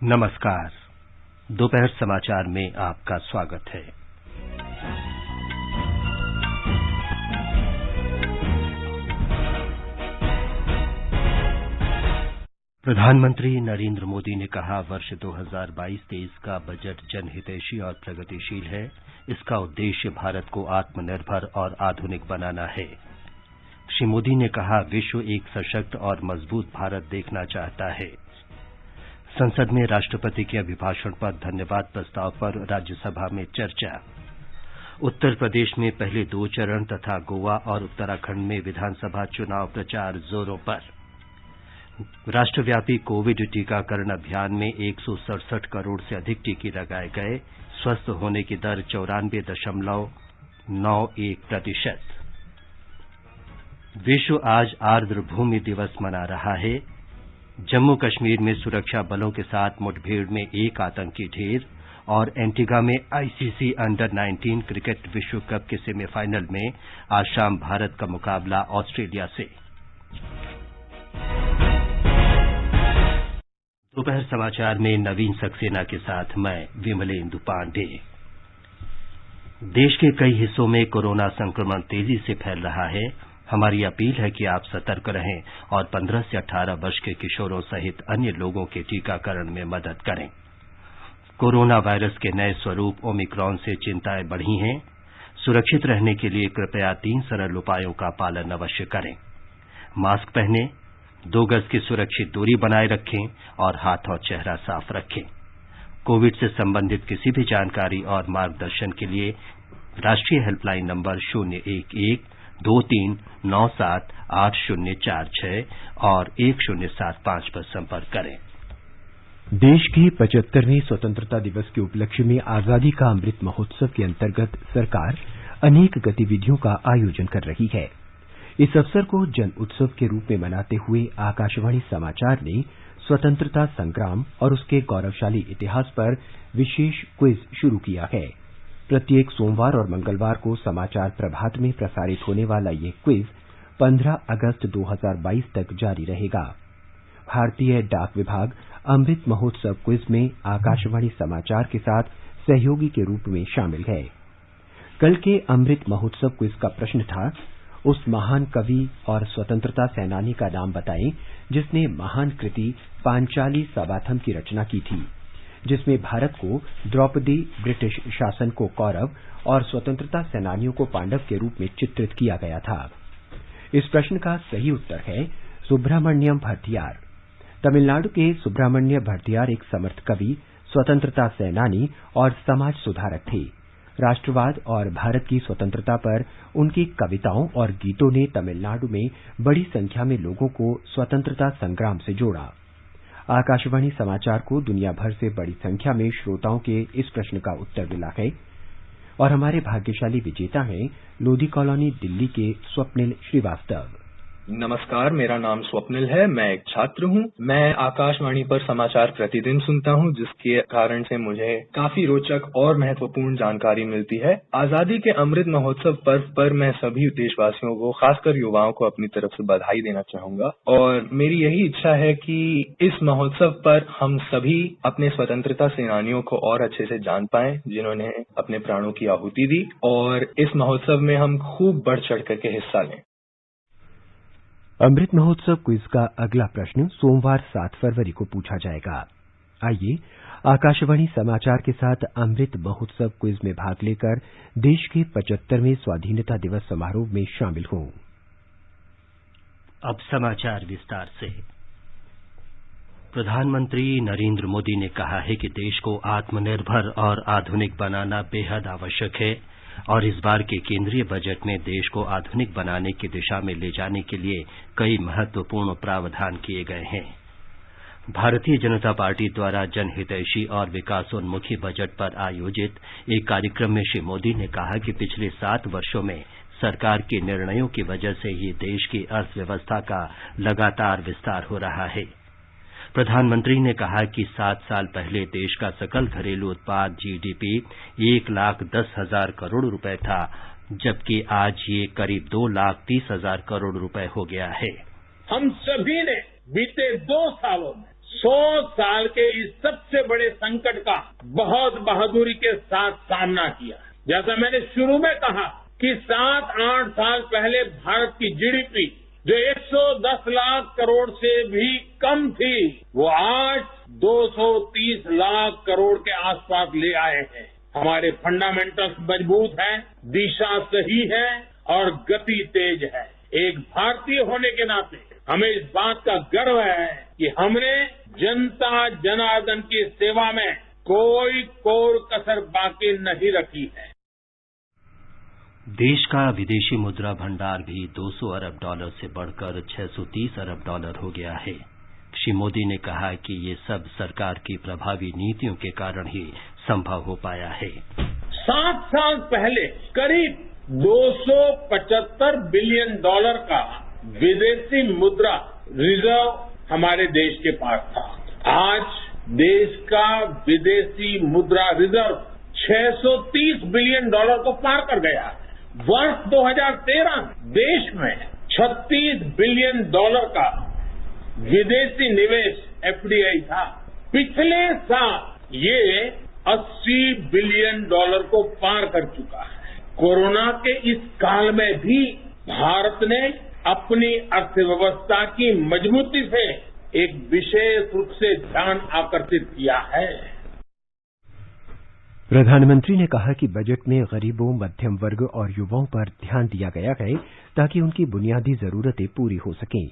नमस्कार। दोपहर समाचार में आपका स्वागत है। प्रधानमंत्री नरेंद्र मोदी ने कहा, वर्ष 2022-23 का बजट जनहितैषी और प्रगतिशील है। इसका उद्देश्य भारत को आत्मनिर्भर और आधुनिक बनाना है। श्री मोदी ने कहा, विश्व एक सशक्त और मजबूत भारत देखना चाहता है। संसद में राष्ट्रपति के अभिभाषण पर धन्यवाद प्रस्ताव पर राज्यसभा में चर्चा। उत्तर प्रदेश में पहले 2 चरण तथा गोवा और उत्तराखंड में विधानसभा चुनाव प्रचार जोरों पर। राष्ट्रव्यापी कोविड टीकाकरण अभियान में 167 करोड़ से अधिक टीके लगाए गए। स्वस्थ होने की दर 94.91%। विश्व आज आर्द्र भूमि दिवस मना रहा है। जम्मू कश्मीर में सुरक्षा बलों के साथ मुठभेड़ में 1 आतंकी ढेर और एंटीगा में आईसीसी अंडर-19 क्रिकेट विश्व कप के सेमीफाइनल में आज शाम भारत का मुकाबला ऑस्ट्रेलिया से। दोपहर समाचार में नवीन सक्सेना के साथ मैं विमलेंदु पांडे। देश के कई हिस्सों में कोरोना संक्रमण तेजी से फैल रहा है। हमारी अपील है कि आप सतर्क रहें और 15 से 18 वर्ष के किशोरों सहित अन्य लोगों के टीकाकरण में मदद करें। कोरोना वायरस के नए स्वरूप ओमिक्रॉन से चिंताएं बढ़ी हैं। सुरक्षित रहने के लिए कृपया 3 सरल उपायों का पालन अवश्य करें। मास्क पहनें, 2 गज की सुरक्षित दूरी बनाए रखें और हाथ और चेहरा साफ रखें। कोविड से संबंधित किसी भी जानकारी और मार्गदर्शन के लिए राष्ट्रीय हेल्पलाइन नंबर 011-2397-8046 और 1075 पर संपर्क करें। देश के 75वें स्वतंत्रता दिवस के उपलक्ष्य में आजादी का अमृत महोत्सव के अंतर्गत सरकार अनेक गतिविधियों का आयोजन कर रही है। इस अवसर को जन उत्सव के रूप में मनाते हुए आकाशवाणी समाचार ने स्वतंत्रता संग्राम और उसके गौरवशाली इतिहास पर विशेष क्विज शुरू किया है। प्रत्येक सोमवार और मंगलवार को समाचार प्रभात में प्रसारित होने वाला ये क्विज 15 अगस्त 2022 तक जारी रहेगा। भारतीय डाक विभाग अमृत महोत्सव क्विज में आकाशवाणी समाचार के साथ सहयोगी के रूप में शामिल है। कल के अमृत महोत्सव क्विज का प्रश्न था, उस महान कवि और स्वतंत्रता सेनानी का नाम बताएं जिसने महान कृति पांचाली सबाथम की रचना की थी, जिसमें भारत को द्रौपदी, ब्रिटिश शासन को कौरव और स्वतंत्रता सेनानियों को पांडव के रूप में चित्रित किया गया था। इस प्रश्न का सही उत्तर है सुब्रमण्यम भारतियार। तमिलनाडु के सुब्रमण्य भारतियार एक समर्थ कवि, स्वतंत्रता सेनानी और समाज सुधारक थे। राष्ट्रवाद और भारत की स्वतंत्रता पर उनकी कविताओं और गीतों ने तमिलनाडु में बड़ी संख्या में लोगों को स्वतंत्रता संग्राम से जोड़ा। आकाशवाणी समाचार को दुनिया भर से बड़ी संख्या में श्रोताओं के इस प्रश्न का उत्तर मिला है और हमारे भाग्यशाली विजेता हैं लोधी कॉलोनी दिल्ली के स्वप्निल श्रीवास्तव। नमस्कार, मेरा नाम स्वप्निल है। मैं एक छात्र हूँ। मैं आकाशवाणी पर समाचार प्रतिदिन सुनता हूँ, जिसके कारण से मुझे काफी रोचक और महत्वपूर्ण जानकारी मिलती है। आजादी के अमृत महोत्सव पर्व पर मैं सभी देशवासियों को, खासकर युवाओं को, अपनी तरफ से बधाई देना चाहूंगा और मेरी यही इच्छा है कि इस महोत्सव पर हम सभी अपने स्वतंत्रता सेनानियों को और अच्छे से जान पाएं, जिन्होंने अपने प्राणों की आहुति दी, और इस महोत्सव में हम खूब बढ़ चढ़ करके हिस्सा लें। अमृत महोत्सव क्विज का अगला प्रश्न सोमवार 7 फरवरी को पूछा जाएगा। आइए आकाशवाणी समाचार के साथ अमृत महोत्सव क्विज में भाग लेकर देश के 75वें स्वाधीनता दिवस समारोह में शामिल हों। अब समाचार विस्तार से। प्रधानमंत्री नरेंद्र मोदी ने कहा है कि देश को आत्मनिर्भर और आधुनिक बनाना बेहद आवश्यक है और इस बार के केंद्रीय बजट में देश को आधुनिक बनाने की दिशा में ले जाने के लिए कई महत्वपूर्ण प्रावधान किए गए हैं। भारतीय जनता पार्टी द्वारा जनहितैषी और विकासोन्मुखी बजट पर आयोजित एक कार्यक्रम में श्री मोदी ने कहा कि पिछले 7 वर्षों में सरकार के निर्णयों की वजह से ही देश की अर्थव्यवस्था का लगातार विस्तार हो रहा है। प्रधानमंत्री ने कहा कि 7 साल पहले देश का सकल घरेलू उत्पाद जीडीपी 1,10,000 करोड़ रुपए था, जबकि आज ये करीब 2,30,000 करोड़ रुपए हो गया है। हम सभी ने बीते 2 सालों में 100 साल के इस सबसे बड़े संकट का बहुत बहादुरी के साथ सामना किया। जैसा मैंने शुरू में कहा कि 7-8 साल पहले भारत की जीडीपी जो 110 लाख करोड़ से भी कम थी, वो आज 230 लाख करोड़ के आसपास ले आए हैं। हमारे फंडामेंटल्स मजबूत हैं, दिशा सही है और गति तेज है। एक भारतीय होने के नाते हमें इस बात का गर्व है कि हमने जनता जनार्दन की सेवा में कोई कोर कसर बाकी नहीं रखी है। देश का विदेशी मुद्रा भंडार भी $200 अरब से बढ़कर $630 अरब हो गया है। श्री मोदी ने कहा कि ये सब सरकार की प्रभावी नीतियों के कारण ही संभव हो पाया है। 7 साल पहले करीब $275 बिलियन का विदेशी मुद्रा रिजर्व हमारे देश के पास था। आज देश का विदेशी मुद्रा रिजर्व $630 बिलियन को पार कर गया। वर्ष 2013 देश में $36 बिलियन का विदेशी निवेश एफडीआई था। पिछले साल ये $80 बिलियन को पार कर चुका है। कोरोना के इस काल में भी भारत ने अपनी अर्थव्यवस्था की मजबूती से एक विशेष रूप से ध्यान आकर्षित किया है। प्रधानमंत्री ने कहा कि बजट में गरीबों, मध्यम वर्ग और युवाओं पर ध्यान दिया गया है ताकि उनकी बुनियादी जरूरतें पूरी हो सकें।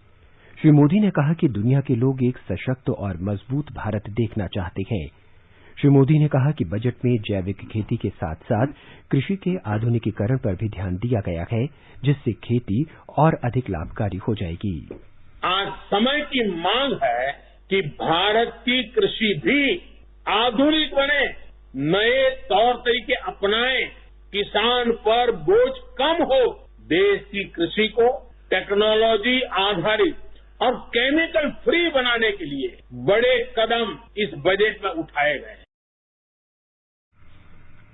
श्री मोदी ने कहा कि दुनिया के लोग एक सशक्त और मजबूत भारत देखना चाहते हैं। श्री मोदी ने कहा कि बजट में जैविक खेती के साथ साथ कृषि के आधुनिकीकरण पर भी ध्यान दिया गया है, जिससे खेती और अधिक लाभकारी हो जाएगी। आज समय की मांग है कि भारत की कृषि भी आधुनिक बने, नए तौर तरीके अपनाएं, किसान पर बोझ कम हो। देश की कृषि को टेक्नोलॉजी आधारित और केमिकल फ्री बनाने के लिए बड़े कदम इस बजट में उठाए गए।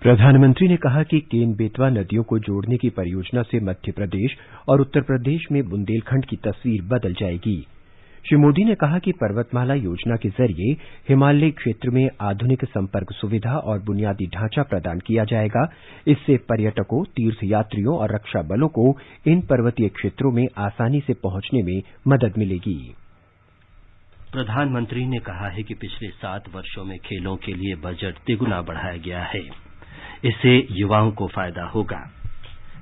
प्रधानमंत्री ने कहा कि केन बेतवा नदियों को जोड़ने की परियोजना से मध्य प्रदेश और उत्तर प्रदेश में बुंदेलखंड की तस्वीर बदल जाएगी। श्री मोदी ने कहा कि पर्वतमाला योजना के जरिए हिमालयी क्षेत्र में आधुनिक संपर्क सुविधा और बुनियादी ढांचा प्रदान किया जाएगा। इससे पर्यटकों, तीर्थयात्रियों और रक्षा बलों को इन पर्वतीय क्षेत्रों में आसानी से पहुंचने में मदद मिलेगी। प्रधानमंत्री ने कहा है कि पिछले 7 वर्षों में खेलों के लिए बजट तिगुना बढ़ाया गया है। इससे युवाओं को फायदा होगा।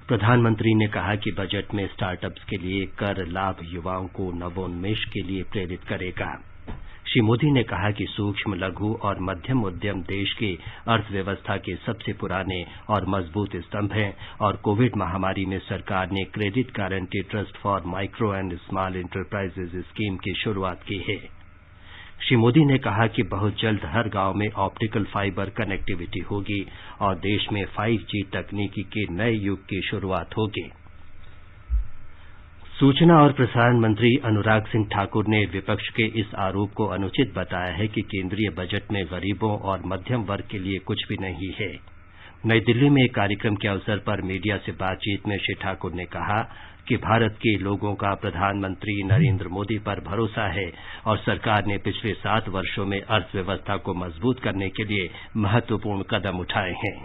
प्रधानमंत्री ने कहा कि बजट में स्टार्टअप्स के लिए कर लाभ युवाओं को नवोन्मेष के लिए प्रेरित करेगा। श्री मोदी ने कहा कि सूक्ष्म, लघु और मध्यम उद्यम देश की अर्थव्यवस्था के सबसे पुराने और मजबूत स्तंभ हैं और कोविड महामारी में सरकार ने credit guarantee trust for micro and small enterprises scheme की शुरुआत की है। श्री मोदी ने कहा कि बहुत जल्द हर गांव में ऑप्टिकल फाइबर कनेक्टिविटी होगी और देश में 5G तकनीकी के नए युग की शुरुआत होगी। सूचना और प्रसारण मंत्री अनुराग सिंह ठाकुर ने विपक्ष के इस आरोप को अनुचित बताया है कि केंद्रीय बजट में गरीबों और मध्यम वर्ग के लिए कुछ भी नहीं है। नई दिल्ली में एक कार्यक्रम के अवसर पर मीडिया से बातचीत में श्री ठाकुर ने कहा कि भारत के लोगों का प्रधानमंत्री नरेंद्र मोदी पर भरोसा है और सरकार ने पिछले 7 वर्षों में अर्थव्यवस्था को मजबूत करने के लिए महत्वपूर्ण कदम उठाए हैं।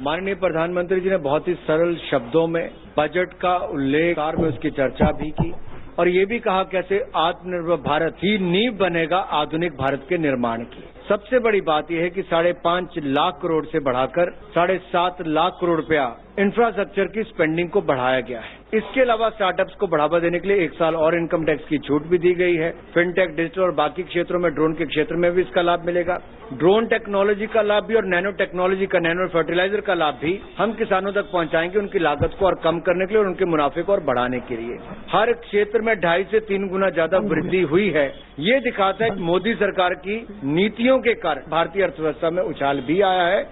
माननीय प्रधानमंत्री जी ने बहुत ही सरल शब्दों में बजट का उल्लेख में उसकी चर्चा भी की और ये भी कहा कैसे आत्मनिर्भर भारत ही नींव बनेगा आधुनिक भारत के निर्माण की। सबसे बड़ी बात यह है कि 5.5 लाख करोड़ से बढ़ाकर 7.5 लाख करोड़ रुपया इंफ्रास्ट्रक्चर की स्पेंडिंग को बढ़ाया गया है। इसके अलावा स्टार्टअप्स को बढ़ावा देने के लिए 1 साल और इनकम टैक्स की छूट भी दी गई है। फिनटेक, डिजिटल और बाकी क्षेत्रों में ड्रोन के क्षेत्र में भी इसका लाभ मिलेगा। ड्रोन टेक्नोलॉजी का लाभ भी और नैनो टेक्नोलॉजी का, नैनो फर्टिलाइजर का लाभ भी हम किसानों तक पहुंचाएंगे, उनकी लागत को और कम करने के लिए और उनके मुनाफे को और बढ़ाने के लिए। हर क्षेत्र में 2.5 से 3 गुना ज्यादा वृद्धि हुई है। ये दिखाता है कि मोदी सरकार की नीतियों के कारण भारतीय अर्थव्यवस्था में उछाल भी आया है।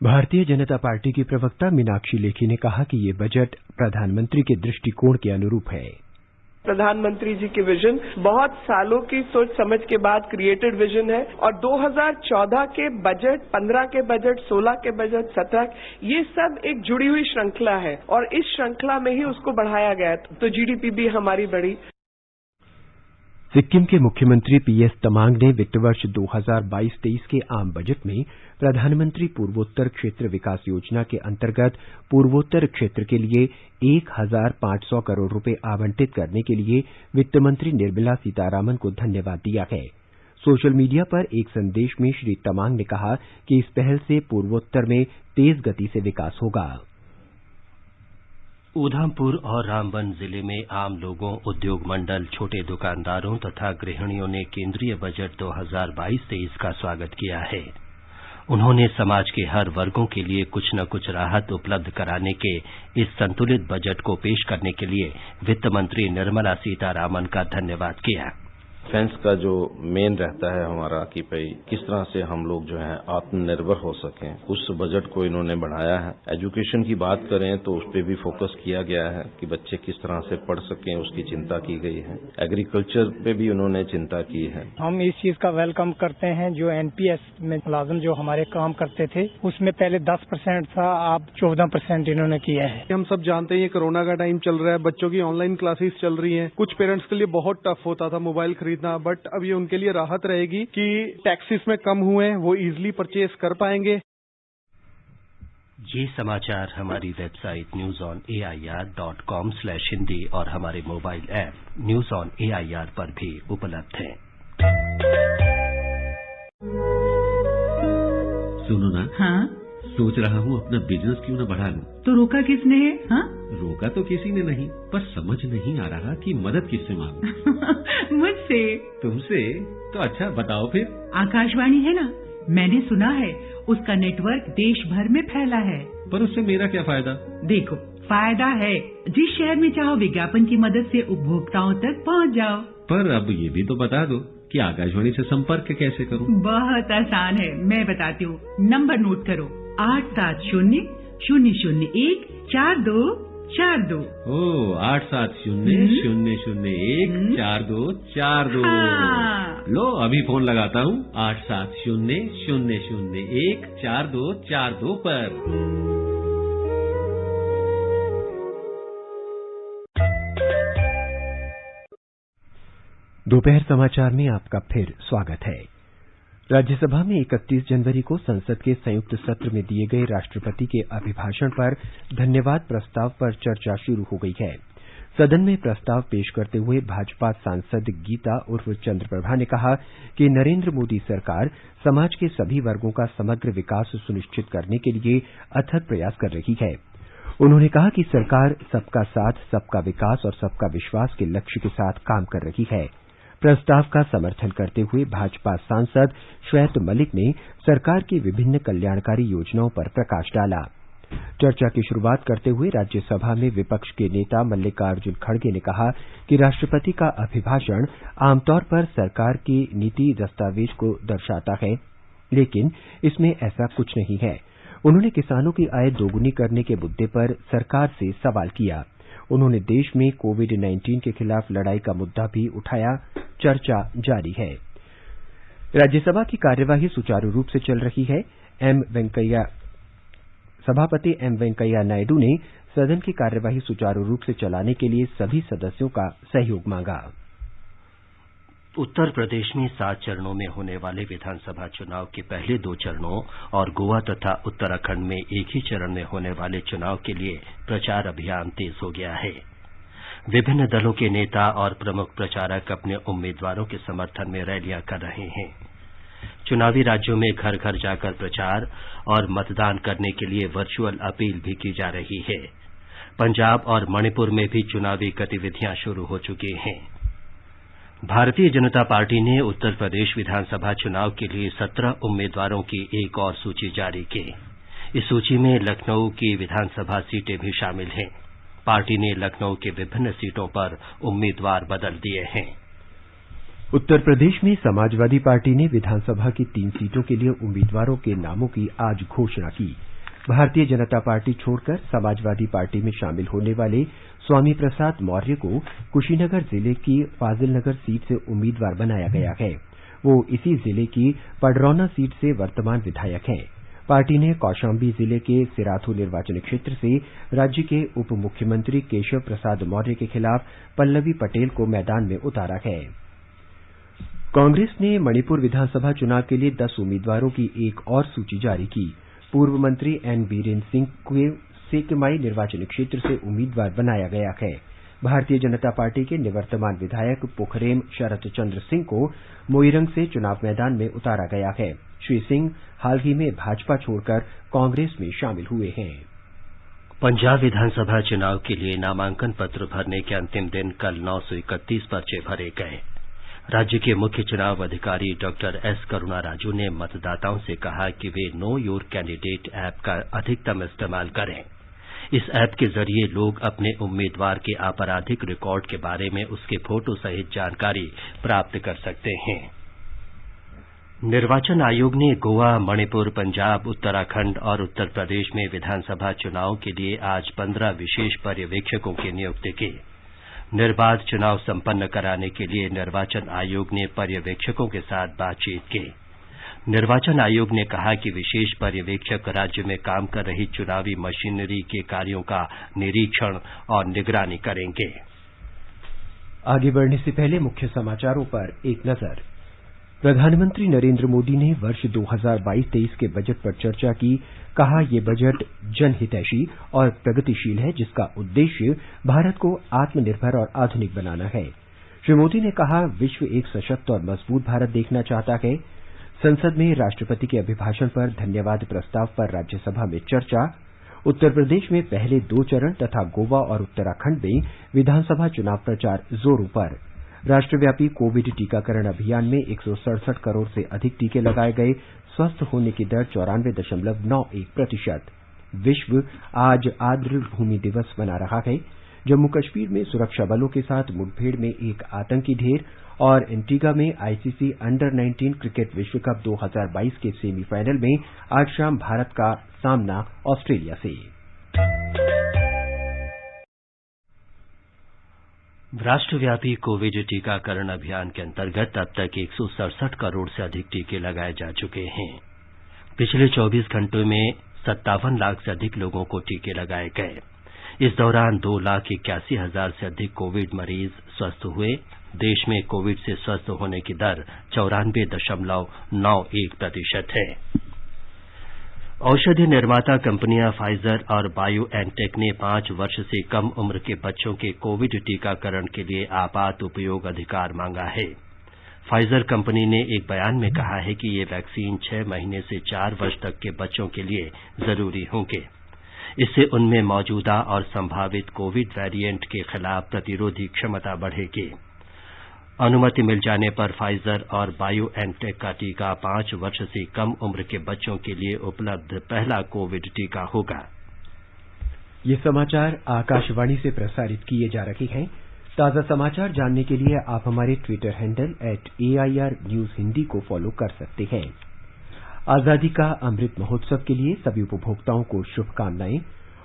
भारतीय जनता पार्टी की प्रवक्ता मीनाक्षी लेखी ने कहा कि ये बजट प्रधानमंत्री के दृष्टिकोण के अनुरूप है। प्रधानमंत्री जी के विजन बहुत सालों की सोच समझ के बाद क्रिएटेड विजन है और 2014 के बजट, 15 के बजट, 16 के बजट, 17 ये सब एक जुड़ी हुई श्रृंखला है और इस श्रृंखला में ही उसको बढ़ाया गया तो जीडीपी भी हमारी बढ़ी। सिक्किम के मुख्यमंत्री पीएस तमांग ने वित्त वर्ष 2022-23 के आम बजट में प्रधानमंत्री पूर्वोत्तर क्षेत्र विकास योजना के अंतर्गत पूर्वोत्तर क्षेत्र के लिए 1,500 करोड़ रुपए आवंटित करने के लिए वित्त मंत्री निर्मला सीतारामन को धन्यवाद दिया है। सोशल मीडिया पर एक संदेश में श्री तमांग ने कहा कि इस पहल से पूर्वोत्तर में तेज गति से विकास होगा। ऊधमपुर और रामबन जिले में आम लोगों, उद्योग मंडल, छोटे दुकानदारों तथा गृहिणियों ने केंद्रीय बजट 2022-23 का स्वागत किया है। उन्होंने समाज के हर वर्गों के लिए कुछ न कुछ राहत उपलब्ध कराने के इस संतुलित बजट को पेश करने के लिए वित्त मंत्री निर्मला सीतारामन का धन्यवाद किया। डिफेंस का जो मेन रहता है हमारा कि भाई किस तरह से हम लोग जो है आत्मनिर्भर हो सकें, उस बजट को इन्होंने बढ़ाया है। एजुकेशन की बात करें तो उस पर भी फोकस किया गया है कि बच्चे किस तरह से पढ़ सकें, उसकी चिंता की गई है। एग्रीकल्चर पे भी उन्होंने चिंता की है। हम इस चीज का वेलकम करते हैं। जो एनपीएस में मुलाजिम जो हमारे काम करते थे उसमें पहले 10% था, अब 14% इन्होंने किया है। हम सब जानते हैं ये कोरोना का टाइम चल रहा है, बच्चों की ऑनलाइन क्लासेस चल रही हैं। कुछ पेरेंट्स के लिए बहुत टफ होता था मोबाइल खरीदना, बट अब ये उनके लिए राहत रहेगी कि टैक्सेस में कम हुए, वो इजीली परचेज कर पाएंगे। ये समाचार हमारी वेबसाइट newsonair.com/hindi और हमारे mobile app news on AIR पर भी उपलब्ध हैं। सुनो ना, हाँ? सोच रहा हूँ अपना बिजनेस क्यों न बढ़ा लूं। तो रोका किसने है? हाँ? रोका तो किसी ने नहीं, पर समझ नहीं आ रहा कि मदद किससे मांगूं। मुझसे। तुमसे? तो अच्छा बताओ फिर। आकाशवाणी है ना, मैंने सुना है उसका नेटवर्क देश भर में फैला है। पर उससे मेरा क्या फायदा? देखो, फायदा है। जिस शहर में चाहो विज्ञापन की मदद से उपभोक्ताओं तक पहुँच जाओ। पर अब ये भी तो बता दो कि आकाशवाणी से संपर्क कैसे करूं? बहुत आसान है, मैं बताती हूँ। नंबर नोट करो, 870-001-4242। ओ 870-001-4242। लो अभी फोन लगाता हूँ 870-001-4242 पर। दोपहर समाचार में आपका फिर स्वागत है। राज्यसभा में 31 जनवरी को संसद के संयुक्त सत्र में दिए गए राष्ट्रपति के अभिभाषण पर धन्यवाद प्रस्ताव पर चर्चा शुरू हो गई है। सदन में प्रस्ताव पेश करते हुए भाजपा सांसद गीता उर्फ चंद्रप्रभा ने कहा कि नरेंद्र मोदी सरकार समाज के सभी वर्गों का समग्र विकास सुनिश्चित करने के लिए अथक प्रयास कर रही है। उन्होंने कहा कि सरकार सबका साथ, सबका विकास और सबका विश्वास के लक्ष्य के साथ काम कर रही है। प्रस्ताव का समर्थन करते हुए भाजपा सांसद श्वेत मलिक ने सरकार की विभिन्न कल्याणकारी योजनाओं पर प्रकाश डाला। चर्चा की शुरुआत करते हुए राज्यसभा में विपक्ष के नेता मल्लिकार्जुन खड़गे ने कहा कि राष्ट्रपति का अभिभाषण आमतौर पर सरकार की नीति दस्तावेज को दर्शाता है, लेकिन इसमें ऐसा कुछ नहीं है। उन्होंने किसानों की आय दोगुनी करने के मुद्दे पर सरकार से सवाल किया। उन्होंने देश में कोविड-19 के खिलाफ लड़ाई का मुद्दा भी उठाया। चर्चा जारी है। राज्यसभा की कार्यवाही सुचारू रूप से चल रही है। सभापति एम वेंकैया नायडू ने सदन की कार्यवाही सुचारू रूप से चलाने के लिए सभी सदस्यों का सहयोग मांगा। उत्तर प्रदेश में 7 चरणों में होने वाले विधानसभा चुनाव के पहले 2 चरणों और गोवा तथा उत्तराखंड में एक ही चरण में होने वाले चुनाव के लिए प्रचार अभियान तेज हो गया है। विभिन्न दलों के नेता और प्रमुख प्रचारक अपने उम्मीदवारों के समर्थन में रैलियां कर रहे हैं। चुनावी राज्यों में घर घर जाकर प्रचार और मतदान करने के लिए वर्चुअल अपील भी की जा रही है। पंजाब और मणिपुर में भी चुनावी गतिविधियां शुरू हो चुकी हैं। भारतीय जनता पार्टी ने उत्तर प्रदेश विधानसभा चुनाव के लिए 17 उम्मीदवारों की एक और सूची जारी की। इस सूची में लखनऊ की विधानसभा सीटें भी शामिल हैं। पार्टी ने लखनऊ के विभिन्न सीटों पर उम्मीदवार बदल दिए हैं। उत्तर प्रदेश में समाजवादी पार्टी ने विधानसभा की 3 सीटों के लिए उम्मीदवारों के नामों की आज घोषणा की। भारतीय जनता पार्टी छोड़कर समाजवादी पार्टी में शामिल होने वाले स्वामी प्रसाद मौर्य को कुशीनगर जिले की फाजिलनगर सीट से उम्मीदवार बनाया गया है। वो इसी जिले की पडरौना सीट से वर्तमान विधायक हैं। पार्टी ने कौशाम्बी जिले के सिराथू निर्वाचन क्षेत्र से राज्य के उप मुख्यमंत्री केशव प्रसाद मौर्य के खिलाफ पल्लवी पटेल को मैदान में उतारा है। कांग्रेस ने मणिपुर विधानसभा चुनाव के लिए 10 उम्मीदवारों की एक और सूची जारी की। पूर्व मंत्री एन बीरेन सिंह को सेकेमाई निर्वाचन क्षेत्र से उम्मीदवार बनाया गया है। भारतीय जनता पार्टी के निवर्तमान विधायक पोखरेम शरत चंद्र सिंह को मोइरंग से चुनाव मैदान में उतारा गया है। श्री सिंह हाल ही में भाजपा छोड़कर कांग्रेस में शामिल हुए हैं। पंजाब विधानसभा चुनाव के लिए नामांकन पत्र भरने के अंतिम दिन कल 931 पर्चे भरे गए। राज्य के मुख्य चुनाव अधिकारी डॉक्टर एस करुणा राजू ने मतदाताओं से कहा कि वे नो योर कैंडिडेट ऐप का अधिकतम इस्तेमाल करें। इस ऐप के जरिए लोग अपने उम्मीदवार के आपराधिक रिकॉर्ड के बारे में उसके फोटो सहित जानकारी प्राप्त कर सकते हैं। निर्वाचन आयोग ने गोवा, मणिपुर, पंजाब, उत्तराखंड और उत्तर प्रदेश में विधानसभा चुनाव के लिए आज 15 विशेष पर्यवेक्षकों की नियुक्ति की। निर्बाध चुनाव संपन्न कराने के लिए निर्वाचन आयोग ने पर्यवेक्षकों के साथ बातचीत की। निर्वाचन आयोग ने कहा कि विशेष पर्यवेक्षक राज्य में काम कर रही चुनावी मशीनरी के कार्यों का निरीक्षण और निगरानी करेंगे। आगे बढ़ने से पहले मुख्य समाचारों पर एक नजर। प्रधानमंत्री नरेंद्र मोदी ने वर्ष 2022-23 के बजट पर चर्चा की। कहा यह बजट जनहितैषी और प्रगतिशील है, जिसका उद्देश्य भारत को आत्मनिर्भर और आधुनिक बनाना है। श्री मोदी ने कहा विश्व एक सशक्त और मजबूत भारत देखना चाहता है। संसद में राष्ट्रपति के अभिभाषण पर धन्यवाद प्रस्ताव पर राज्यसभा में चर्चा। उत्तर प्रदेश में पहले 2 चरण तथा गोवा और उत्तराखंड में विधानसभा चुनाव प्रचार जोरों पर। राष्ट्रव्यापी कोविड टीकाकरण अभियान में 167 करोड़ से अधिक टीके लगाए गए। स्वस्थ होने की दर 94.91%। विश्व आज आर्द्र भूमि दिवस मना रहा है। जम्मू कश्मीर में सुरक्षा बलों के साथ मुठभेड़ में एक आतंकी ढेर और एंटीगा में आईसीसी अंडर-19 क्रिकेट विश्व कप 2022 के सेमीफाइनल में आज शाम भारत का सामना ऑस्ट्रेलिया से। राष्ट्रव्यापी कोविड टीकाकरण अभियान के अंतर्गत अब तक 167 करोड़ से अधिक टीके लगाए जा चुके हैं। पिछले 24 घंटों में 57 लाख से अधिक लोगों को टीके लगाए गए। इस दौरान 2,81,000 से अधिक कोविड मरीज स्वस्थ हुए। देश में कोविड से स्वस्थ होने की दर 94.91% है। औषधि निर्माता कंपनियां फाइजर और बायोएनटेक ने 5 वर्ष से कम उम्र के बच्चों के कोविड टीकाकरण के लिए आपात उपयोग अधिकार मांगा है। फाइजर कंपनी ने एक बयान में कहा है कि ये वैक्सीन 6 महीने से 4 वर्ष तक के बच्चों के लिए जरूरी होंगे। इससे उनमें मौजूदा और संभावित कोविड वेरिएंट के खिलाफ प्रतिरोधी क्षमता बढ़ेगी। अनुमति मिल जाने पर फाइजर और बायोएनटेक का टीका 5 वर्ष से कम उम्र के बच्चों के लिए उपलब्ध पहला कोविड टीका होगा। ये समाचार आकाशवाणी से प्रसारित किए जा रहे हैं। ताजा समाचार जानने के लिए आप हमारे Twitter handle @AIR News Hindi को फॉलो कर सकते हैं। आजादी का अमृत महोत्सव के लिए सभी उपभोक्ताओं को शुभकामनाएं।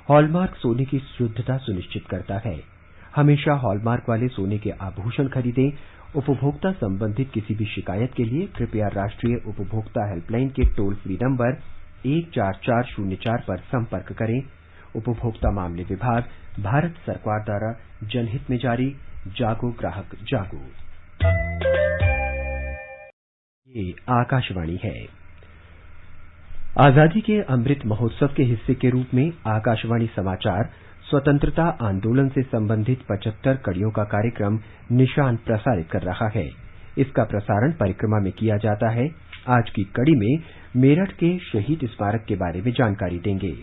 हॉलमार्क सोने की शुद्धता सुनिश्चित करता है। हमेशा हॉलमार्क वाले सोने के आभूषण खरीदें। उपभोक्ता संबंधित किसी भी शिकायत के लिए कृपया राष्ट्रीय उपभोक्ता हेल्पलाइन के टोल फ्री नंबर 14404 पर संपर्क करें। उपभोक्ता मामले विभाग, भारत सरकार द्वारा जनहित में जारी। जागो ग्राहक जागो। ये आकाशवाणी है। आजादी के अमृत महोत्सव के हिस्से के रूप में आकाशवाणी समाचार स्वतंत्रता आंदोलन से संबंधित 75 कड़ियों का कार्यक्रम निशान प्रसारित कर रहा है। इसका प्रसारण परिक्रमा में किया जाता है। आज की कड़ी में मेरठ के शहीद स्मारक के बारे में जानकारी देंगे।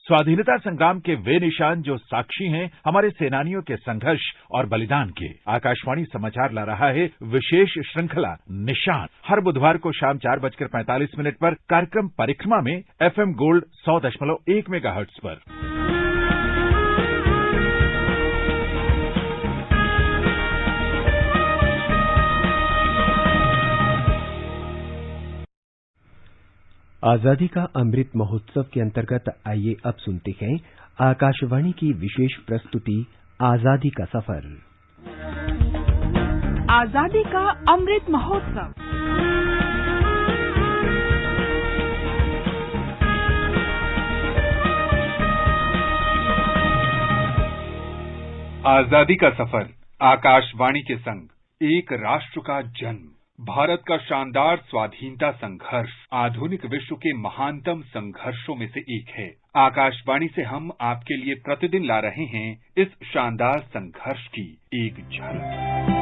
स्वाधीनता संग्राम के वे निशान जो साक्षी हैं हमारे सेनानियों के संघर्ष और बलिदान के। आकाशवाणी समाचार ला रहा है विशेष श्रृंखला निशान। हर बुधवार को शाम 4:45 पर कार्यक्रम परिक्रमा में FM गोल्ड 100.1 मेगाहर्ट्ज पर। आजादी का अमृत महोत्सव के अंतर्गत आइए अब सुनते हैं आकाशवाणी की विशेष प्रस्तुति आजादी का सफर। आजादी का अमृत महोत्सव। आजादी का सफर आकाशवाणी के संग एक राष्ट्र का जन्म, भारत का शानदार स्वाधीनता संघर्ष आधुनिक विश्व के महानतम संघर्षों में से एक है। आकाशवाणी से हम आपके लिए प्रतिदिन ला रहे हैं इस शानदार संघर्ष की एक झलक।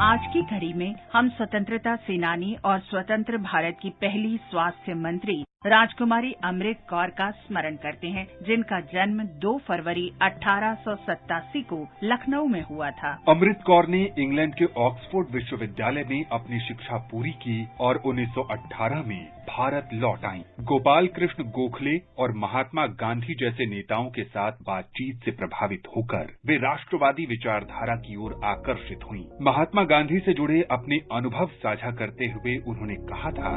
आज की घड़ी में हम स्वतंत्रता सेनानी और स्वतंत्र भारत की पहली स्वास्थ्य मंत्री राजकुमारी अमृत कौर का स्मरण करते हैं, जिनका जन्म 2 फरवरी 1887 को लखनऊ में हुआ था। अमृत कौर ने इंग्लैंड के ऑक्सफोर्ड विश्वविद्यालय में अपनी शिक्षा पूरी की और 1918 में भारत लौट आईं। गोपाल कृष्ण गोखले और महात्मा गांधी जैसे नेताओं के साथ बातचीत से प्रभावित होकर वे राष्ट्रवादी विचारधारा की ओर आकर्षित हुईं। महात्मा गांधी से जुड़े अपने अनुभव साझा करते हुए उन्होंने कहा था,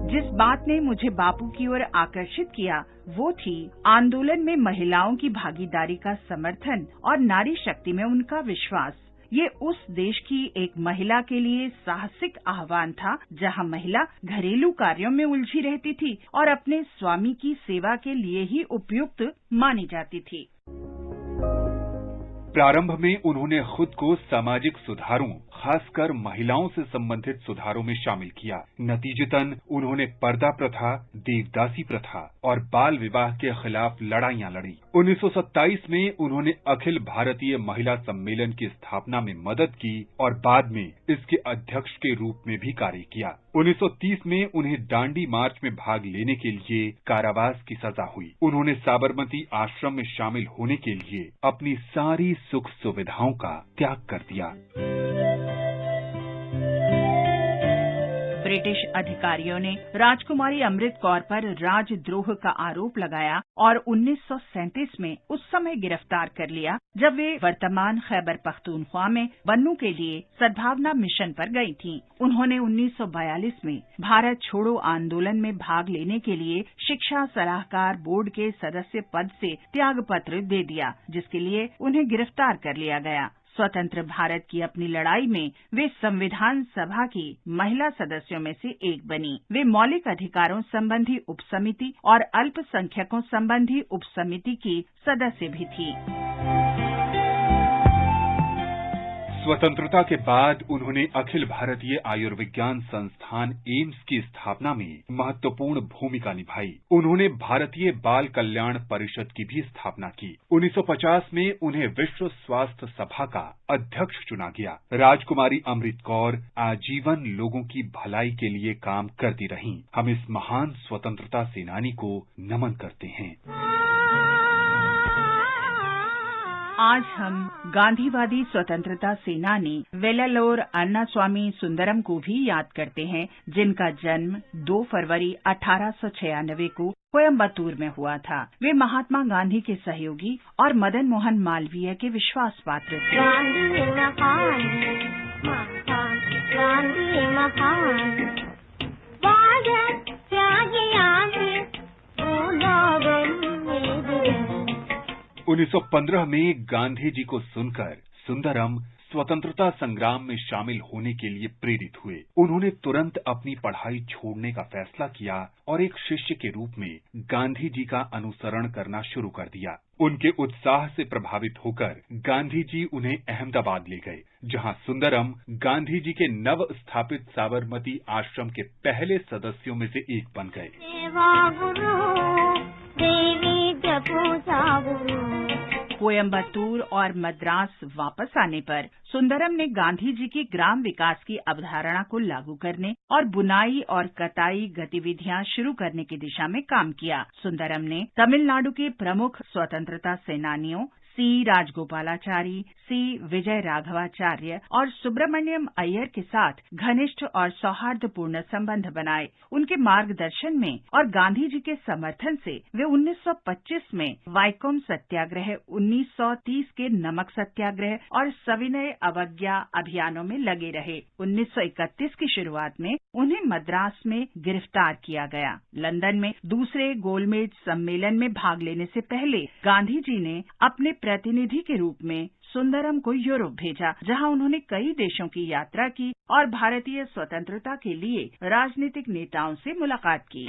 जिस बात ने मुझे बापू की ओर आकर्षित किया वो थी आंदोलन में महिलाओं की भागीदारी का समर्थन और नारी शक्ति में उनका विश्वास। ये उस देश की एक महिला के लिए साहसिक आह्वान था जहां महिला घरेलू कार्यों में उलझी रहती थी और अपने स्वामी की सेवा के लिए ही उपयुक्त मानी जाती थी। प्रारंभ में उन्होंने खुद को सामाजिक सुधारों, खासकर महिलाओं से संबंधित सुधारों में शामिल किया। नतीजतन उन्होंने पर्दा प्रथा, देवदासी प्रथा और बाल विवाह के खिलाफ लड़ाइयां लड़ी। 1927 में उन्होंने अखिल भारतीय महिला सम्मेलन की स्थापना में मदद की और बाद में इसके अध्यक्ष के रूप में भी कार्य किया। 1930 में उन्हें दांडी मार्च में भाग लेने के लिए कारावास की सजा हुई। उन्होंने साबरमती आश्रम में शामिल होने के लिए अपनी सारी सुख सुविधाओं का त्याग कर दिया। ब्रिटिश अधिकारियों ने राजकुमारी अमृत कौर पर राजद्रोह का आरोप लगाया और 1937 में उस समय गिरफ्तार कर लिया जब वे वर्तमान खैबर पख्तूनख्वा में बन्नू के लिए सद्भावना मिशन पर गई थीं। उन्होंने 1942 में भारत छोड़ो आंदोलन में भाग लेने के लिए शिक्षा सलाहकार बोर्ड के सदस्य पद से त्यागपत्र दे दिया, जिसके लिए उन्हें गिरफ्तार कर लिया गया। स्वतंत्र भारत की अपनी लड़ाई में वे संविधान सभा की महिला सदस्यों में से एक बनी। वे मौलिक अधिकारों संबंधी उपसमिति और अल्पसंख्यकों संबंधी उपसमिति की सदस्य भी थी। स्वतंत्रता के बाद उन्होंने अखिल भारतीय आयुर्विज्ञान संस्थान एम्स की स्थापना में महत्वपूर्ण भूमिका निभाई। उन्होंने भारतीय बाल कल्याण परिषद की भी स्थापना की। 1950 में उन्हें विश्व स्वास्थ्य सभा का अध्यक्ष चुना गया। राजकुमारी अमृत कौर आजीवन लोगों की भलाई के लिए काम करती रहीं। हम इस महान स्वतंत्रता सेनानी को नमन करते हैं। आज हम गांधीवादी स्वतंत्रता सेनानी वेल्लालोर अन्नास्वामी सुंदरम को भी याद करते हैं, जिनका जन्म 2 फरवरी 1896 को कोयम्बटूर में हुआ था। वे महात्मा गांधी के सहयोगी और मदन मोहन मालवीय के विश्वास पात्र थे। गांधी 1915 में गांधी जी को सुनकर सुंदरम स्वतंत्रता संग्राम में शामिल होने के लिए प्रेरित हुए। उन्होंने तुरंत अपनी पढ़ाई छोड़ने का फैसला किया और एक शिष्य के रूप में गांधी जी का अनुसरण करना शुरू कर दिया। उनके उत्साह से प्रभावित होकर गांधी जी उन्हें अहमदाबाद ले गए, जहां सुंदरम गांधी जी के नव स्थापित साबरमती आश्रम के पहले सदस्यों में से एक बन गए। कोयम्बटूर और मद्रास वापस आने पर सुंदरम ने गांधी जी की ग्राम विकास की अवधारणा को लागू करने और बुनाई और कताई गतिविधियां शुरू करने की दिशा में काम किया। सुंदरम ने तमिलनाडु के प्रमुख स्वतंत्रता सेनानियों सी राजगोपालाचारी, सी विजय राघवाचार्य और सुब्रमण्यम अय्यर के साथ घनिष्ठ और सौहार्दपूर्ण संबंध बनाए। उनके मार्गदर्शन में और गांधी जी के समर्थन से वे 1925 में वाइकोम सत्याग्रह, 1930 के नमक सत्याग्रह और सविनय अवज्ञा अभियानों में लगे रहे। 1931 की शुरुआत में उन्हें मद्रास में गिरफ्तार किया गया। लंदन में दूसरे गोलमेज सम्मेलन में भाग लेने से पहले गांधी जी ने अपने प्रतिनिधि के रूप में सुंदरम को यूरोप भेजा, जहां उन्होंने कई देशों की यात्रा की और भारतीय स्वतंत्रता के लिए राजनीतिक नेताओं से मुलाकात की।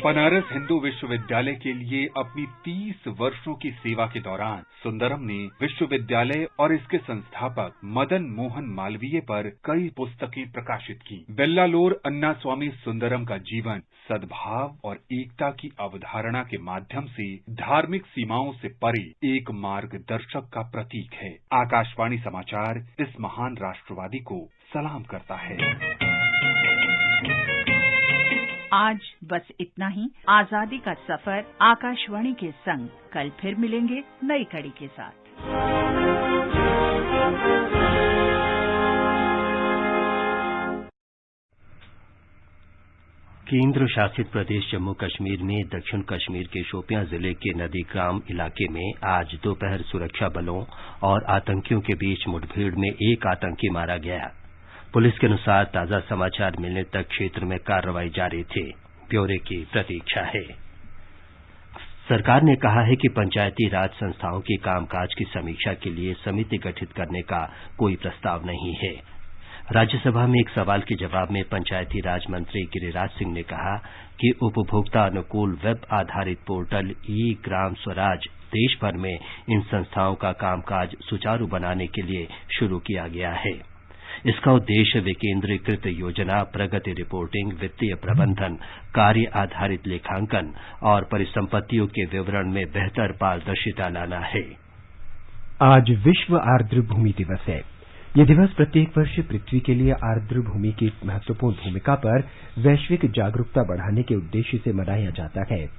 बनारस हिंदू विश्वविद्यालय के लिए अपनी 30 वर्षों की सेवा के दौरान सुंदरम ने विश्वविद्यालय और इसके संस्थापक मदन मोहन मालवीय पर कई पुस्तकें प्रकाशित की। बेल्लालोर अन्ना स्वामी सुंदरम का जीवन सद्भाव और एकता की अवधारणा के माध्यम से धार्मिक सीमाओं से परे एक मार्गदर्शक का प्रतीक है। आकाशवाणी समाचार इस महान राष्ट्रवादी को सलाम करता है। आज बस इतना ही। आजादी का सफर आकाशवाणी के संग। कल फिर मिलेंगे नई कड़ी के साथ। केंद्र शासित प्रदेश जम्मू कश्मीर में दक्षिण कश्मीर के शोपियां जिले के नदीग्राम इलाके में आज दोपहर सुरक्षा बलों और आतंकियों के बीच मुठभेड़ में एक आतंकी मारा गया। पुलिस के अनुसार ताजा समाचार मिलने तक क्षेत्र में कार्रवाई जारी थी। ब्यौरे की प्रतीक्षा है। सरकार ने कहा है कि पंचायती राज संस्थाओं के कामकाज की समीक्षा के लिए समिति गठित करने का कोई प्रस्ताव नहीं है। राज्यसभा में एक सवाल के जवाब में पंचायती राज मंत्री गिरिराज सिंह ने कहा कि उपभोक्ता अनुकूल वेब आधारित पोर्टल ई ग्राम स्वराज देश भर में इन संस्थाओं का कामकाज सुचारू बनाने के लिए शुरू किया गया है। इसका उद्देश्य विकेंद्रीकृत योजना, प्रगति रिपोर्टिंग, वित्तीय प्रबंधन, कार्य आधारित लेखांकन और परिसंपत्तियों के विवरण में बेहतर पारदर्शिता लाना है। आज विश्व आर्द्र भूमि दिवस है। ये दिवस प्रत्येक वर्ष पृथ्वी के लिए आर्द्र भूमि की महत्वपूर्ण भूमिका पर वैश्विक जागरूकता बढ़ाने के उद्देश्य से मनाया जाता है।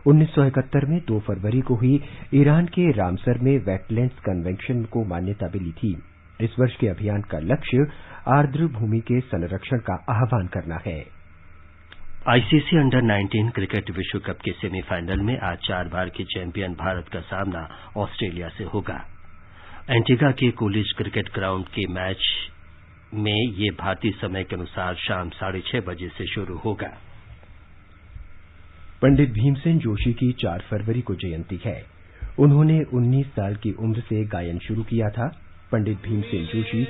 1971 में 2 फरवरी को ही ईरान के रामसर में वेटलैंड्स कन्वेंशन को मान्यता मिली थी। इस वर्ष के अभियान का लक्ष्य आर्द्र भूमि के संरक्षण का आह्वान करना है। आईसीसी अंडर 19 क्रिकेट विश्व कप के सेमीफाइनल में आज 4 बार के चैंपियन भारत का सामना ऑस्ट्रेलिया से होगा। एंटीगा के कूलिज क्रिकेट ग्राउंड के मैच में ये भारतीय समय के अनुसार शाम 6:30 बजे से शुरू होगा। पंडित भीमसेन जोशी की 4 फरवरी को जयंती है। उन्होंने 19 साल की उम्र से गायन शुरू किया था। पंडित भीमसेन जोशी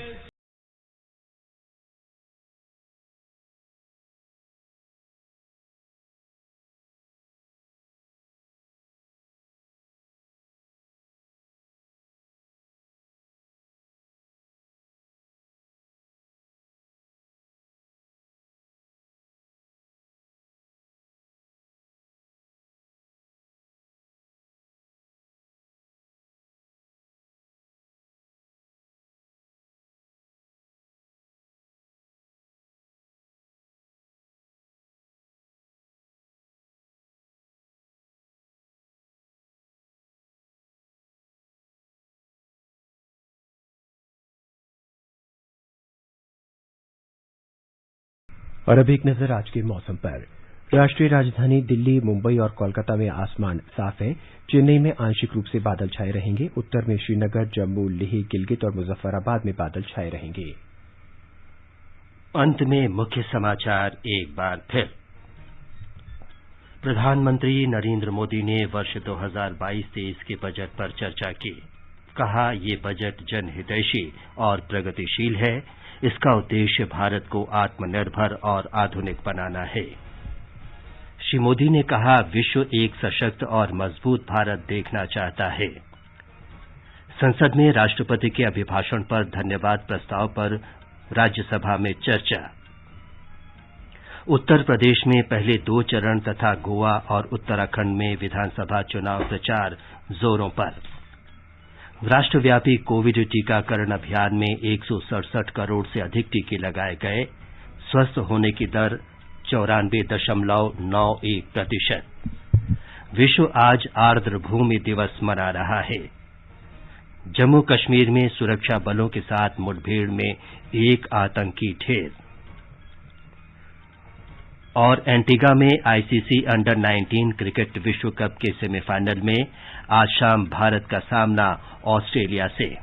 और अब एक नजर आज के मौसम पर। राष्ट्रीय राजधानी दिल्ली, मुंबई और कोलकाता में आसमान साफ है। चेन्नई में आंशिक रूप से बादल छाए रहेंगे। उत्तर में श्रीनगर, जम्मू, लेह, गिलगित और मुजफ्फराबाद में बादल छाए रहेंगे। अंत में मुख्य समाचार एक बार फिर। प्रधानमंत्री नरेंद्र मोदी ने वर्ष 2022-23 के बजट पर चर्चा की। कहा, ये बजट जनहितैषी और प्रगतिशील है। इसका उद्देश्य भारत को आत्मनिर्भर और आधुनिक बनाना है। श्री मोदी ने कहा, विश्व एक सशक्त और मजबूत भारत देखना चाहता है। संसद में राष्ट्रपति के अभिभाषण पर धन्यवाद प्रस्ताव पर राज्यसभा में चर्चा। उत्तर प्रदेश में पहले 2 चरण तथा गोवा और उत्तराखंड में विधानसभा चुनाव प्रचार जोरों पर। राष्ट्रव्यापी कोविड टीकाकरण अभियान में 167 करोड़ से अधिक टीके लगाए गए। स्वस्थ होने की दर 94.91%। विश्व आज आर्द्र भूमि दिवस मना रहा है। जम्मू कश्मीर में सुरक्षा बलों के साथ मुठभेड़ में एक आतंकी ढेर। और एंटीगा में आईसीसी अंडर 19 क्रिकेट विश्व कप के सेमीफाइनल में आज शाम भारत का सामना ऑस्ट्रेलिया से।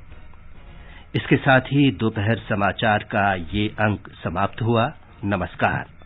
इसके साथ ही दोपहर समाचार का ये अंक समाप्त हुआ। नमस्कार।